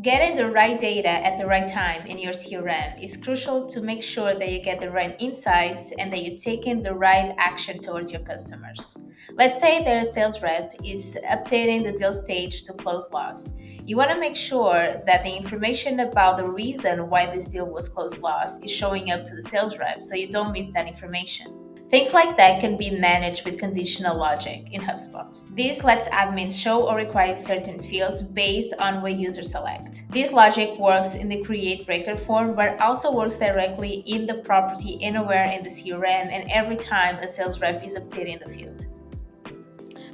Getting the right data at the right time in your CRM is crucial to make sure that you get the right insights and that you're taking the right action towards your customers. Let's say that a sales rep is updating the deal stage to close lost. You want to make sure that the information about the reason why this deal was closed lost is showing up to the sales rep so you don't miss that information. Things like that can be managed with conditional logic in HubSpot. This lets admins show or require certain fields based on what users select. This logic works in the create record form, but also works directly in the property anywhere in the CRM and every time a sales rep is updating the field.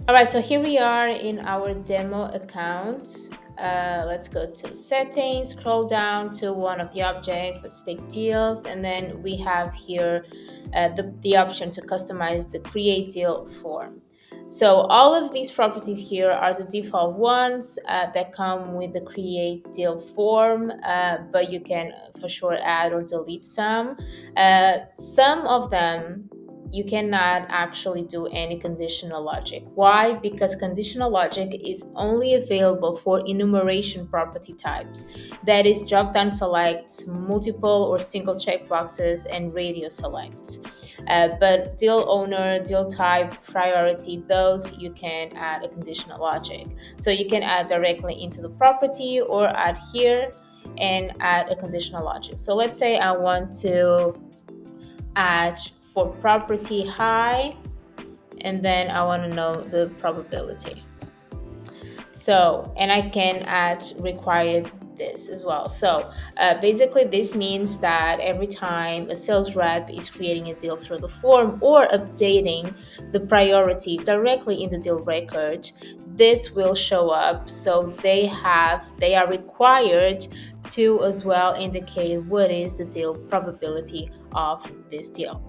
All right, so here we are in our demo account. Let's go to settings, scroll down to one of the objects. Let's take deals, and then we have here the option to customize the create deal form. So all of these properties here are the default ones that come with the create deal form, but you can for sure add or delete some. Some of them you cannot actually do any conditional logic. Why? Because conditional logic is only available for enumeration property types. That is drop-down selects, multiple or single checkboxes, and radius selects. But deal owner, deal type, priority, those you can add a conditional logic. So you can add directly into the property or add here and add a conditional logic. So let's say I want to add for property high, and then I want to know the probability. So, and I can add required this as well. So basically this means that every time a sales rep is creating a deal through the form or updating the priority directly in the deal record, this will show up. So they are required to as well indicate what is the deal probability of this deal.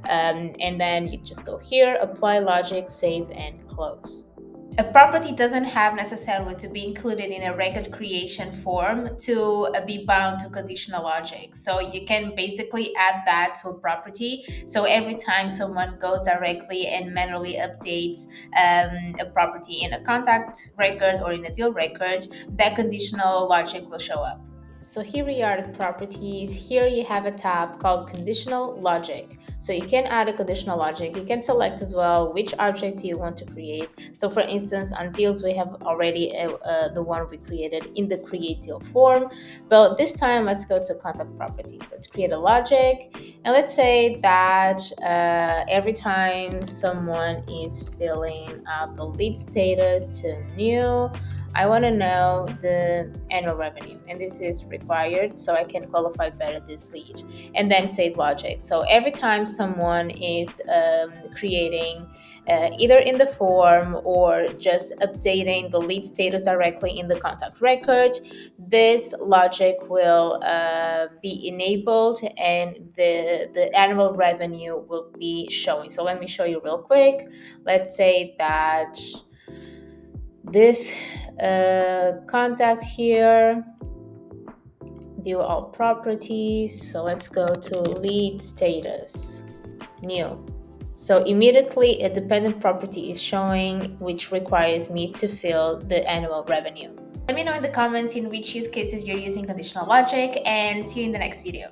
And then you just go here, apply logic, save, and close. A property doesn't have necessarily to be included in a record creation form to be bound to conditional logic. So you can basically add that to a property. So every time someone goes directly and manually updates a property in a contact record or in a deal record, that conditional logic will show up. So here we are at properties. Here you have a tab called conditional logic. So you can add a conditional logic. You can select as well which object you want to create. So for instance, on deals, we have already the one we created in the create deal form. But this time, let's go to contact properties. Let's create a logic. And let's say that every time someone is filling out the lead status to new, I want to know the annual revenue, and this is required so I can qualify better this lead, and then save logic. So every time someone is creating either in the form or just updating the lead status directly in the contact record, this logic will be enabled and the annual revenue will be showing. So let me show you real quick. Let's say that this contact here, view all properties. So let's go to lead status, new. So immediately a dependent property is showing, which requires me to fill the annual revenue. Let me know in the comments in which use cases you're using conditional logic, and see you in the next video.